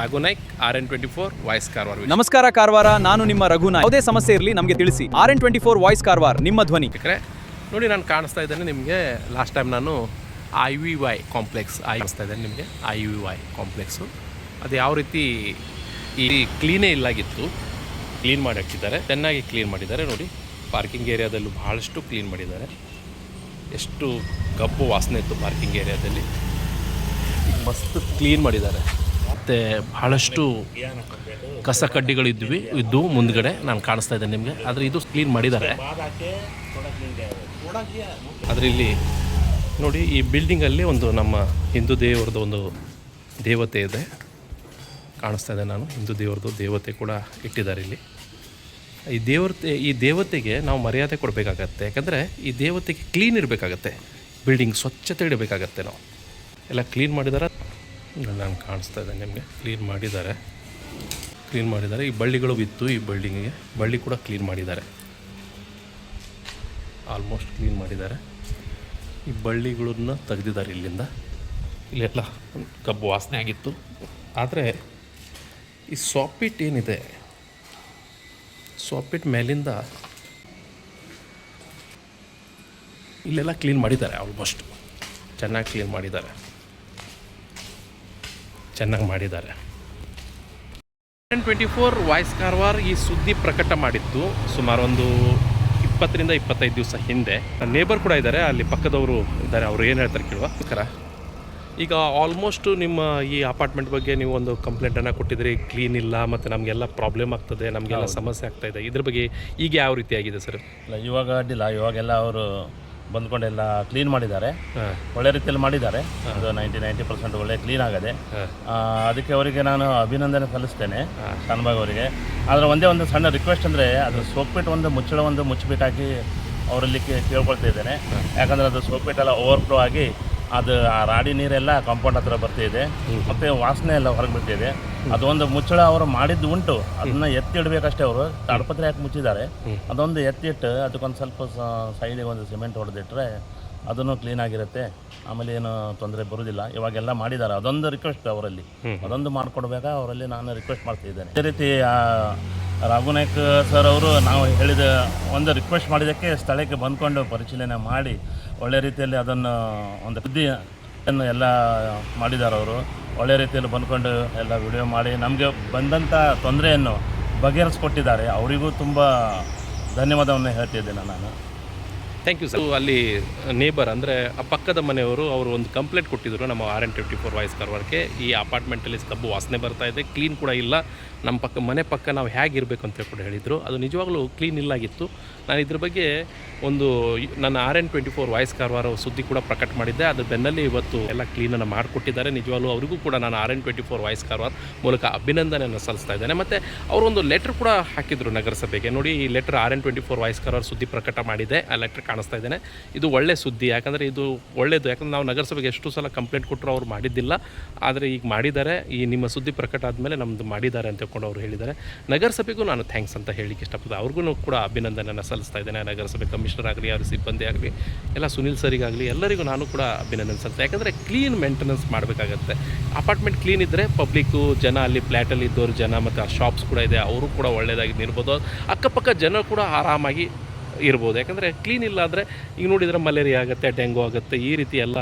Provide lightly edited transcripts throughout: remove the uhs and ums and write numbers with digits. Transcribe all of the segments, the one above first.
Raghu Naik RN24 voice Karwar. ನಮಸ್ಕಾರ ಕಾರವಾರ, ನಾನು ನಿಮ್ಮ ರಘು ನಾಯ್ಕ್. ಯಾವುದೇ ಸಮಸ್ಯೆ ಇರಲಿ ನಮಗೆ ತಿಳಿಸಿ. RN24 ವಾಯ್ಸ್ ಕಾರವಾರ, ನಿಮ್ಮ ಧ್ವನಿ. ನೋಡಿ, ನಾನು ಕಾಣಿಸ್ತಾ ಇದ್ದೇನೆ ನಿಮಗೆ. ಲಾಸ್ಟ್ ಟೈಮ್ ನಾನು IVY ಕಾಂಪ್ಲೆಕ್ಸ್ ಕಾಣಿಸ್ತಾ ಇದ್ದೇನೆ ನಿಮಗೆ. IVY ಕಾಂಪ್ಲೆಕ್ಸು ಅದು ಯಾವ ರೀತಿ ಈ ಕ್ಲೀನೇ ಇಲ್ಲಾಗಿತ್ತು, ಕ್ಲೀನ್ ಮಾಡಿ ಹಾಕಿದ್ದಾರೆ, ಚೆನ್ನಾಗಿ ಕ್ಲೀನ್ ಮಾಡಿದ್ದಾರೆ. ನೋಡಿ, ಪಾರ್ಕಿಂಗ್ ಏರಿಯಾದಲ್ಲೂ ಬಹಳಷ್ಟು ಕ್ಲೀನ್ ಮಾಡಿದ್ದಾರೆ. ಎಷ್ಟು ಗಬ್ಬು ವಾಸನೆ ಇತ್ತು ಪಾರ್ಕಿಂಗ್ ಏರಿಯಾದಲ್ಲಿ, ಮಸ್ತ್ ಕ್ಲೀನ್ ಮಾಡಿದ್ದಾರೆ. ಮತ್ತು ಬಹಳಷ್ಟು ಕಸ ಕಡ್ಡಿಗಳಿದ್ದು ಮುಂದ್ಗಡೆ ನಾನು ಕಾಣಿಸ್ತಾ ಇದ್ದೇನೆ ನಿಮಗೆ. ಆದರೆ ಇದು ಕ್ಲೀನ್ ಮಾಡಿದ್ದಾರೆ. ಆದರೆ ಇಲ್ಲಿ ನೋಡಿ, ಈ ಬಿಲ್ಡಿಂಗಲ್ಲಿ ಒಂದು ನಮ್ಮ ಹಿಂದೂ ದೇವರದ್ದು ಒಂದು ದೇವತೆ ಇದೆ, ಕಾಣಿಸ್ತಾ ಇದೆ. ನಾನು ಹಿಂದೂ ದೇವರದ್ದು ದೇವತೆ ಕೂಡ ಇಟ್ಟಿದ್ದಾರೆ ಇಲ್ಲಿ. ಈ ದೇವತೆಗೆ ನಾವು ಮರ್ಯಾದೆ ಕೊಡಬೇಕಾಗತ್ತೆ. ಯಾಕಂದರೆ ಈ ದೇವತೆಗೆ ಕ್ಲೀನ್ ಇರಬೇಕಾಗತ್ತೆ, ಬಿಲ್ಡಿಂಗ್ ಸ್ವಚ್ಛತೆ ಇಡಬೇಕಾಗತ್ತೆ. ನಾವು ಎಲ್ಲ ಕ್ಲೀನ್ ಮಾಡಿದ್ದಾರೆ. ನಾನು ಕಾಣಿಸ್ತಾ ಇದ್ದೇನೆ ನಿಮಗೆ. ಕ್ಲೀನ್ ಮಾಡಿದ್ದಾರೆ. ಈ ಬಳ್ಳಿಗಳು ಬಿತ್ತು ಈ ಬಿಲ್ಡಿಂಗಿಗೆ, ಬಳ್ಳಿ ಕೂಡ ಕ್ಲೀನ್ ಮಾಡಿದ್ದಾರೆ. ಆಲ್ಮೋಸ್ಟ್ ಕ್ಲೀನ್ ಮಾಡಿದ್ದಾರೆ. ಈ ಬಳ್ಳಿಗಳನ್ನ ತೆಗೆದಿದ್ದಾರೆ ಇಲ್ಲಿಂದ. ಇಲ್ಲೆಲ್ಲ ಕಬ್ಬು ವಾಸನೆ ಆಗಿತ್ತು. ಆದರೆ ಈ ಸಾಪಿಟ್ ಏನಿದೆ, ಸಾಪಿಟ್ ಮೇಲಿಂದ ಇಲ್ಲೆಲ್ಲ ಕ್ಲೀನ್ ಮಾಡಿದ್ದಾರೆ. ಆಲ್ಮೋಸ್ಟ್ ಚೆನ್ನಾಗಿ ಕ್ಲೀನ್ ಮಾಡಿದ್ದಾರೆ. RN24 ವಾಯ್ಸ್ ಕಾರವಾರ ಈ ಸುದ್ದಿ ಪ್ರಕಟ ಮಾಡಿದ್ದು ಸುಮಾರು ಒಂದು 20 ರಿಂದ 25 ದಿವಸ ಹಿಂದೆ. ನೇಬರ್ ಕೂಡ ಇದ್ದಾರೆ, ಅಲ್ಲಿ ಪಕ್ಕದವರು ಇದ್ದಾರೆ. ಅವರು ಏನು ಹೇಳ್ತಾರೆ ಕೇಳುವ. ಈಗ ಆಲ್ಮೋಸ್ಟ್ ನಿಮ್ಮ ಈ ಅಪಾರ್ಟ್ಮೆಂಟ್ ಬಗ್ಗೆ ನೀವು ಒಂದು ಕಂಪ್ಲೇಂಟನ್ನು ಕೊಟ್ಟಿದ್ರಿ, ಕ್ಲೀನ್ ಇಲ್ಲ ಮತ್ತು ನಮಗೆಲ್ಲ ಪ್ರಾಬ್ಲಮ್ ಆಗ್ತದೆ, ನಮಗೆಲ್ಲ ಸಮಸ್ಯೆ ಆಗ್ತಾಯಿದೆ. ಇದ್ರ ಬಗ್ಗೆ ಈಗ ಯಾವ ರೀತಿ ಆಗಿದೆ ಸರ್? ಇಲ್ಲ, ಇವಾಗ ಅಡ್ಡಿಲ್ಲ. ಇವಾಗೆಲ್ಲ ಅವರು ಬಂದ್ಕೊಂಡೆಲ್ಲ ಕ್ಲೀನ್ ಮಾಡಿದ್ದಾರೆ, ಒಳ್ಳೆ ರೀತಿಯಲ್ಲಿ ಮಾಡಿದ್ದಾರೆ. ಅದು 90% ಒಳ್ಳೆ ಕ್ಲೀನ್ ಆಗದೆ. ಅದಕ್ಕೆ ಅವರಿಗೆ ನಾನು ಅಭಿನಂದನೆ ಸಲ್ಲಿಸ್ತೇನೆ, ಶಾನ್ಭಾಗ್ ಅವರಿಗೆ. ಆದರೆ ಒಂದೇ ಒಂದು ಸಣ್ಣ ರಿಕ್ವೆಸ್ಟ್ ಅಂದರೆ, ಅದು ಸೋಪ್ಪಿಟ್ಟು ಒಂದು ಮುಚ್ಚಳ ಮುಚ್ಚಬೇಕಾಗಿ ಅವರಲ್ಲಿ ಕೇಳ್ಕೊಳ್ತಾ ಇದ್ದೇನೆ. ಯಾಕಂದರೆ ಅದು ಸೋಪ್ಪಿಟ್ಟೆಲ್ಲ ಓವರ್ಫ್ಲೋ ಆಗಿ ಅದು ಆ ರಾಡಿ ನೀರೆಲ್ಲ ಕಾಂಪೌಂಡ್ ಹತ್ರ ಬರ್ತಿದೆ, ಮತ್ತು ವಾಸನೆ ಎಲ್ಲ ಹೊರಗೆ ಬರ್ತಿದೆ. ಅದೊಂದು ಮುಚ್ಚಳ ಅವರು ಮಾಡಿದ್ದು ಉಂಟು, ಅದನ್ನು ಎತ್ತಿಡಬೇಕಷ್ಟೇ. ಅವರು ತಾಡ್ಪತ್ರೆ ಹಾಕಿ ಮುಚ್ಚಿದ್ದಾರೆ. ಅದೊಂದು ಎತ್ತಿಟ್ಟು ಅದಕ್ಕೊಂದು ಸ್ವಲ್ಪ ಸೈಡಿಗೆ ಒಂದು ಸಿಮೆಂಟ್ ಹೊಡೆದಿಟ್ಟರೆ ಅದನ್ನು ಕ್ಲೀನ್ ಆಗಿರುತ್ತೆ. ಆಮೇಲೆ ಏನು ತೊಂದರೆ ಬರೋದಿಲ್ಲ. ಇವಾಗೆಲ್ಲ ಮಾಡಿದ್ದಾರೆ. ಅದೊಂದು ರಿಕ್ವೆಸ್ಟ್ ಅವರಲ್ಲಿ, ಅದೊಂದು ಮಾಡಿಕೊಡ್ಬೇಕಾ ಅವರಲ್ಲಿ ನಾನು ರಿಕ್ವೆಸ್ಟ್ ಮಾಡ್ತಿದ್ದೇನೆ. ಅದೇ ರೀತಿ ರಾಘು ನಾಯ್ಕ್ ಸರ್ ಅವರು ನಾವು ಹೇಳಿದ ಒಂದು ರಿಕ್ವೆಸ್ಟ್ ಮಾಡಿದ್ದಕ್ಕೆ ಸ್ಥಳಕ್ಕೆ ಬಂದ್ಕೊಂಡು ಪರಿಶೀಲನೆ ಮಾಡಿ ಒಳ್ಳೆ ರೀತಿಯಲ್ಲಿ ಅದನ್ನು ಒಂದು ಸುದ್ದಿಯನ್ನು ಎಲ್ಲ ಮಾಡಿದ್ದಾರೆ. ಅವರು ಒಳ್ಳೆ ರೀತಿಯಲ್ಲಿ ಬಂದ್ಕೊಂಡು ಎಲ್ಲ ವಿಡಿಯೋ ಮಾಡಿ ನಮಗೆ ಬಂದಂಥ ತೊಂದರೆಯನ್ನು ಬಗೆಹರಿಸ್ಕೊಟ್ಟಿದ್ದಾರೆ. ಅವರಿಗೂ ತುಂಬ ಧನ್ಯವಾದವನ್ನು ಹೇಳ್ತಿದ್ದೇನೆ ನಾನು. Thank you sir. ಅಲ್ಲಿ ನೇಬರ್ ಅಂದರೆ ಆ ಪಕ್ಕದ ಮನೆಯವರು ಅವರು ಒಂದು ಕಂಪ್ಲೇಂಟ್ ಕೊಟ್ಟಿದ್ದರು ನಮ್ಮ RN24 ವಾಯ್ಸ್ ಕಾರವಾರಕ್ಕೆ. ಈ ಅಪಾರ್ಟ್ಮೆಂಟಲ್ಲಿ ಕಬ್ಬು ವಾಸನೆ ಬರ್ತಾ ಇದೆ, ಕ್ಲೀನ್ ಕೂಡ ಇಲ್ಲ, ನಮ್ಮ ಮನೆ ಪಕ್ಕ ನಾವು ಹೇಗಿರಬೇಕು ಅಂತ ಕೂಡ ಹೇಳಿದರು. ಅದು ನಿಜವಾಗ್ಲೂ ಕ್ಲೀನ್ ಇಲ್ಲಾಗಿತ್ತು. ನಾನು ಇದ್ರ ಬಗ್ಗೆ ಒಂದು ನನ್ನ RN24 ವಾಯ್ಸ್ ಕಾರವಾರ ಸುದ್ದಿ ಕೂಡ ಪ್ರಕಟ ಮಾಡಿದ್ದೆ. ಅದ್ರ ಬೆನ್ನಲ್ಲಿ ಇವತ್ತು ಎಲ್ಲ ಕ್ಲೀನನ್ನು ಮಾಡಿಕೊಟ್ಟಿದ್ದಾರೆ. ನಿಜವಾಗ್ಲೂ ಅವರಿಗೂ ಕೂಡ ನಾನು RN24 ವಾಯ್ಸ್ ಕಾರವಾರ ಮೂಲಕ ಅಭಿನಂದನೆಯನ್ನು ಸಲ್ಲಿಸ್ತಾ ಇದ್ದೇನೆ. ಮತ್ತು ಅವರೊಂದು ಲೆಟ್ರ್ ಕೂಡ ಹಾಕಿದರು ನಗರಸಭೆಗೆ. ನೋಡಿ, ಈ ಲೆಟ್ರ್ RN24 ವಾಯ್ಸ್ ಕಾರವಾರ ಸುದ್ದಿ ಪ್ರಕಟ ಮಾಡಿದೆ. ಆ ಲೆಟ್ರ್ ಕಾಣಿಸ್ತಾ ಇದ್ದೇನೆ. ಇದು ಒಳ್ಳೆ ಸುದ್ದಿ, ಯಾಕಂದರೆ ಇದು ಒಳ್ಳೆಯದು. ಯಾಕಂದರೆ ನಾವು ನಗರಸಭೆಗೆ ಎಷ್ಟು ಸಲ ಕಂಪ್ಲೇಂಟ್ ಕೊಟ್ಟರು ಅವ್ರು ಮಾಡಿದ್ದಿಲ್ಲ, ಆದರೆ ಈಗ ಮಾಡಿದ್ದಾರೆ. ಈ ನಿಮ್ಮ ಸುದ್ದಿ ಪ್ರಕಟ ಆದಮೇಲೆ ನಮ್ಮದು ಮಾಡಿದ್ದಾರೆ ಅಂತ ಕೊಂಡು ಅವರು ಹೇಳಿದ್ದಾರೆ. ನಗರಸಭೆಗೂ ನಾನು ಥ್ಯಾಂಕ್ಸ್ ಅಂತ ಹೇಳಲಿಕ್ಕೆ ಇಷ್ಟಪಡ್ತೀನಿ. ಅವ್ರಿಗೂ ಕೂಡ ಅಭಿನಂದನೆಯನ್ನು ಸಲ್ಲಿಸ್ತಾ ಇದ್ದೇನೆ. ನಗರಸಭೆ ಕಮಿಷನರ್ ಆಗಲಿ, ಅವ್ರ ಸಿಬ್ಬಂದಿ ಆಗಲಿ, ಎಲ್ಲ ಸುನಿಲ್ ಸರಿಗಾಗಲಿ, ಎಲ್ಲರಿಗೂ ನಾನು ಕೂಡ ಅಭಿನಂದನೆ ಸಲ್ಲಿಸ್ತೀನಿ. ಯಾಕಂದರೆ ಕ್ಲೀನ್ ಮೇಂಟೆನೆನ್ಸ್ ಮಾಡಬೇಕಾಗತ್ತೆ. ಅಪಾರ್ಟ್ಮೆಂಟ್ ಕ್ಲೀನ್ ಇದ್ದರೆ ಪಬ್ಲಿಕ್ಕು ಜನ, ಅಲ್ಲಿ ಫ್ಲ್ಯಾಟಲ್ಲಿ ಇದ್ದವರು ಜನ, ಮತ್ತು ಆ ಶಾಪ್ಸ್ ಕೂಡ ಇದೆ, ಅವರು ಕೂಡ ಒಳ್ಳೆಯದಾಗಿ ಇರ್ಬೋದು. ಅಕ್ಕಪಕ್ಕ ಜನ ಕೂಡ ಆರಾಮಾಗಿ ಇರ್ಬೋದು. ಯಾಕಂದರೆ ಕ್ಲೀನ್ ಇಲ್ಲ ಅಂದರೆ ಈಗ ನೋಡಿದರೆ ಮಲೇರಿಯಾ ಆಗುತ್ತೆ, ಡೆಂಗು ಆಗುತ್ತೆ, ಈ ರೀತಿ ಎಲ್ಲ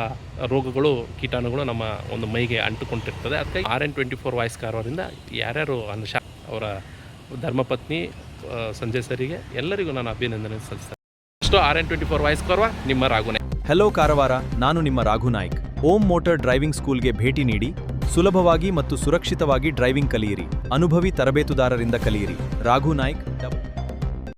ರೋಗಗಳು, ಕೀಟಾಣುಗಳು ನಮ್ಮ ಒಂದು ಮೈಗೆ ಅಂಟುಕೊಂಡಿರ್ತದೆ. ಅದಕ್ಕೆ RN24 ವಾಯ್ಸ್ ಕಾರವಾರದಿಂದ ಯಾರ್ಯಾರು ಅವರ ಧರ್ಮಪತ್ನಿ ಸಂಜಯ್ ಸರಿಗೆ ಎಲ್ಲರಿಗೂ ನಾನು ಅಭಿನಂದನೆ ಸಲ್ಲಿಸ್ತೇನೆ. ಅಷ್ಟು RN24 ವಾಯ್ಸ್ ಕಾರವಾರ, ನಿಮ್ಮ ರಾಘು ನಾಯ್ಕ್. ಹೆಲೋ ಕಾರವಾರ, ನಾನು ನಿಮ್ಮ ರಾಘು ನಾಯ್ಕ್. ಓಂ ಮೋಟಾರ್ ಡ್ರೈವಿಂಗ್ ಸ್ಕೂಲ್ಗೆ ಭೇಟಿ ನೀಡಿ ಸುಲಭವಾಗಿ ಮತ್ತು ಸುರಕ್ಷಿತವಾಗಿ ಡ್ರೈವಿಂಗ್ ಕಲಿಯಿರಿ. ಅನುಭವಿ ತರಬೇತುದಾರರಿಂದ ಕಲಿಯಿರಿ. ರಾಘು ನಾಯ್ಕ್.